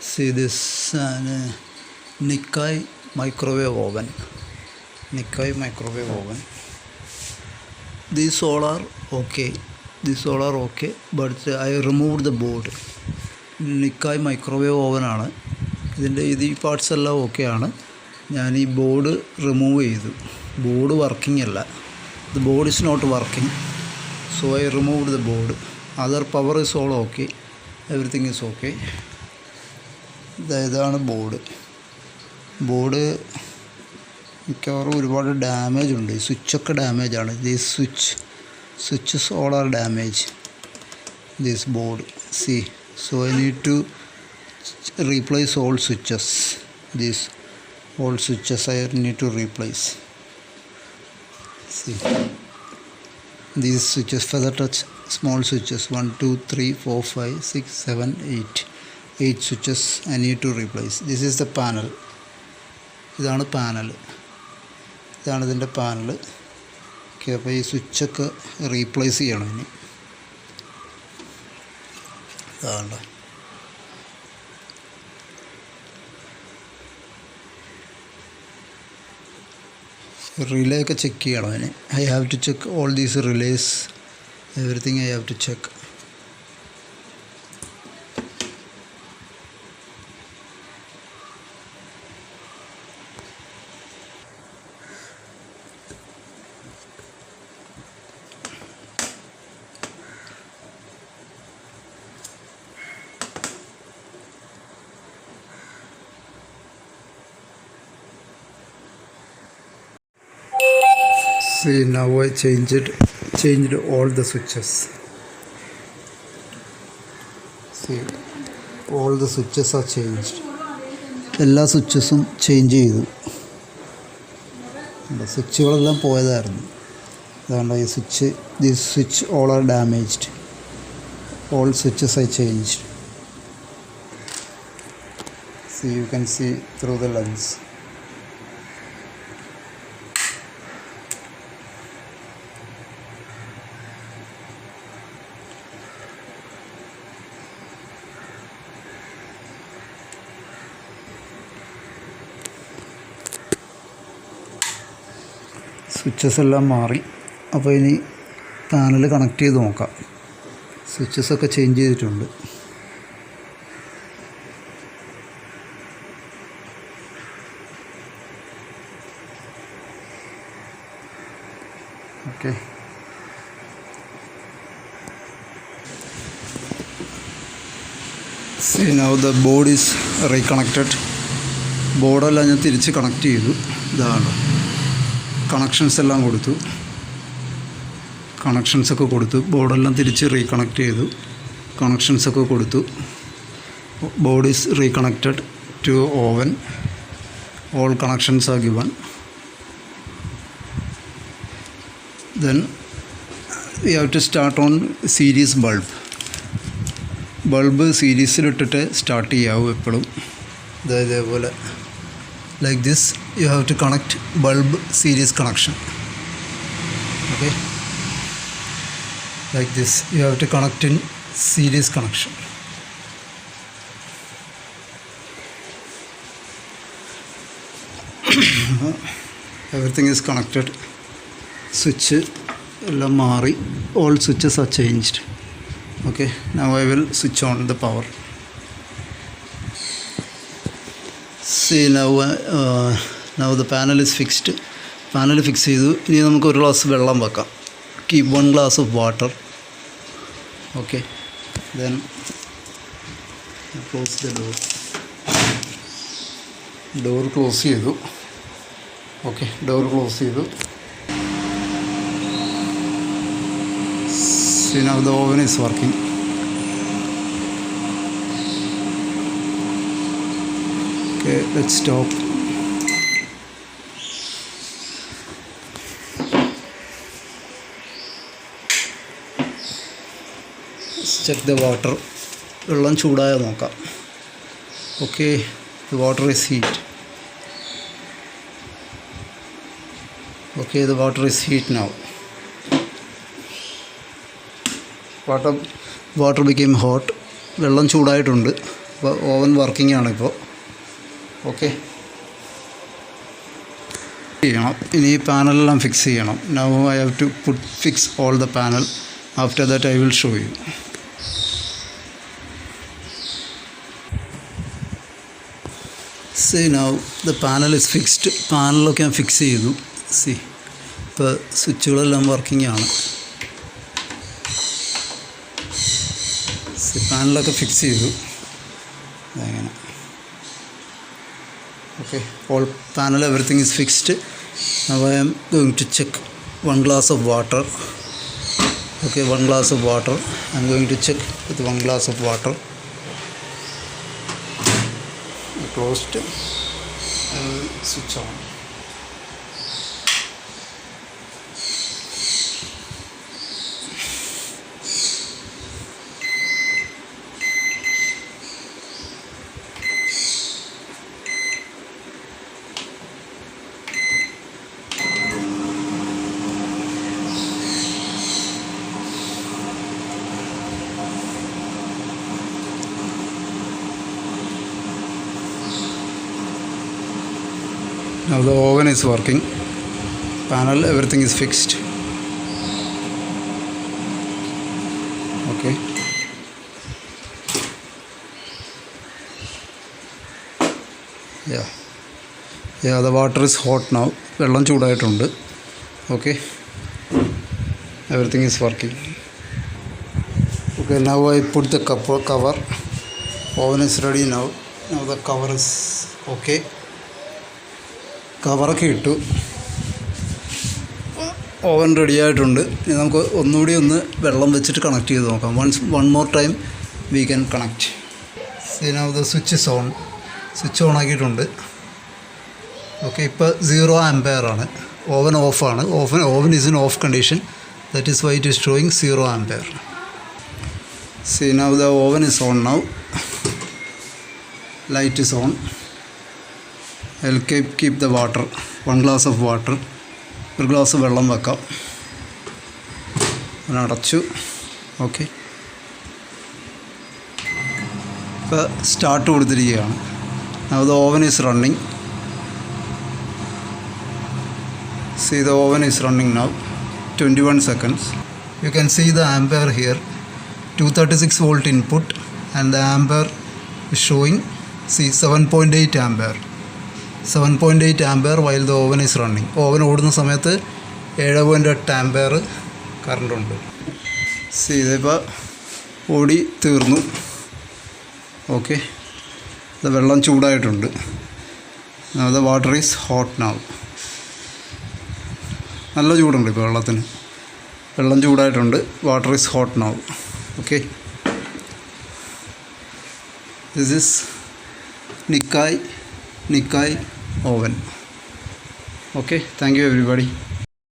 See this Nikai microwave oven. Nikai microwave oven. These all are okay. But I removed the board. Nikai microwave oven ആണ്. ഇതിൻ്റെ ഈ parts എല്ലാം okay ആണ്. ഞാൻ ഈ board remove ചെയ്തു. ബോർഡ് വർക്കിംഗ് അല്ല. The board is not working. So I removed the board. Other power is all okay. Everything is okay. ഇതാണ് ബോർഡ് മിക്കവാറും ഒരുപാട് ഡാമേജ് ഉണ്ട്. ഈ സ്വിച്ചൊക്കെ ഡാമേജാണ്. These switches all are damage. This board see. So I need to replace all switches. These all switches I need to replace. See these switches, feather touch small switches, 1 2 3 4 5 6 7 8 switches I need to replace. This is the panel. ഇതാണ് ഇതിൻ്റെ panel. Okay, അപ്പോൾ ഈ സ്വിച്ചൊക്കെ replace ചെയ്യണം ഇനി. ഇതാണ് relay ഒക്കെ check ചെയ്യണം അതിന്. I have to check all these relays, everything I have to check. See, now I changed all the switches. See, all the switches are changed. എല്ലാ സ്വിച്ചസും ചേഞ്ച് ചെയ്തു. സ്വിച്ചുകളെല്ലാം പോയതായിരുന്നു. അതുകൊണ്ട് ഈ switch all are damaged. All switches I changed. See, you can see through the lens. Switches എല്ലാം മാറി. അപ്പോൾ ഇനി panel connect ചെയ്ത് നോക്കാം. സ്വിച്ചസൊക്കെ ചേഞ്ച് ചെയ്തിട്ടുണ്ട്. Okay, see now the board is reconnected. ബോർഡെല്ലാം ഞാൻ തിരിച്ച് കണക്ട് ചെയ്തു. ഇതാണ് കണക്ഷൻസ് എല്ലാം കൊടുത്തു. ബോർഡെല്ലാം തിരിച്ച് റീകണക്ട് ചെയ്തു. കണക്ഷൻസൊക്കെ കൊടുത്തു. Board is reconnected to oven. All connections are given. Then we have to start on series bulb സീരീസിലിട്ടിട്ട് സ്റ്റാർട്ട് ചെയ്യാവൂ എപ്പോഴും. ഇതേപോലെ like this you have to connect bulb series connection. Okay, like this you have to connect in series connection. Everything is connected. Switch എല്ലാം മാറി. All switches are changed. Okay, now I will switch on the power. See, now the panel is fixed. Panel fix ചെയ്തു. ഇനി നമുക്ക് ഒരു glass വെള്ളം വെക്കാം. Keep 1 glass of water. Okay, then close the door close ചെയ്തു. Okay, door close ചെയ്തു. See, now the oven is working. Okay, let's stop. Let's check the water. വെള്ളം ചൂടായ നോക്കാം. Okay, the water is heat. Okay, the water is heat now. Water became hot. വെള്ളം ചൂടായിട്ടുണ്ട്. അപ്പോൾ oven working ആണിപ്പോൾ. Okay, ചെയ്യണം. ഇനി പാനലെല്ലാം ഫിക്സ് ചെയ്യണം. Now I have to fix all the panel. After that I will show you. See now the panel is fixed. പാനലൊക്കെ ഞാൻ fix ചെയ്തു. സി ഇപ്പോൾ സ്വിച്ചുകളെല്ലാം വർക്കിംഗ് ആണ്. സി പാനലൊക്കെ ഫിക്സ് ചെയ്തു. അങ്ങനെ okay, all panel everything is fixed. Now I am going to check 1 glass of water. Okay, 1 glass of water. I am going to check with 1 glass of water. Closed. Switch on. Now the oven is working. Panel, everything is fixed. Okay. Yeah, the water is hot now. വെള്ളം ചൂടായിട്ടുണ്ട്. Okay. Everything is working. Okay, now I put the cover. Oven is ready now. Now the cover is okay. കവറൊക്കെ ഇട്ടു. Oven ready ആയിട്ടുണ്ട്. ഇനി നമുക്ക് ഒന്നുകൂടി വെള്ളം വെച്ചിട്ട് കണക്ട് ചെയ്ത് നോക്കാം. One more time we can connect. See now the switch is on. Switch on ആക്കിയിട്ടുണ്ട്. ഓക്കെ, ഇപ്പോൾ 0 ആംപെയർ ആണ്. ഓവൻ ഓഫാണ്. Oven is in off condition. That is why it is showing 0 ampere. See now the oven is on now. Light is on. I'll keep the water. 1 glass of water. ഒരു glass വെള്ളം വെക്കാം. അടച്ചു. Okay, ഇപ്പോൾ start കൊടുത്തിരിക്കുകയാണ്. Now the oven is running. See, the oven is running now. 21 seconds. You can see the ampere here. 236 volt input and the ampere is showing, see, 7.8 ampere. 7.8 ampere while the oven is running. ഓവൻ ഓടുന്ന സമയത്ത് 7.8 ampere കറണ്ടുണ്ട്. C ഇതിപ്പോൾ ഓടി തീർന്നു. Okay, ഇത് വെള്ളം ചൂടായിട്ടുണ്ട്. The water is hot now. നല്ല ചൂടുണ്ട് ഇപ്പോൾ വെള്ളത്തിന്. വെള്ളം ചൂടായിട്ടുണ്ട്. Water is hot now. Okay, this is Nikai oven. Okay, thank you everybody.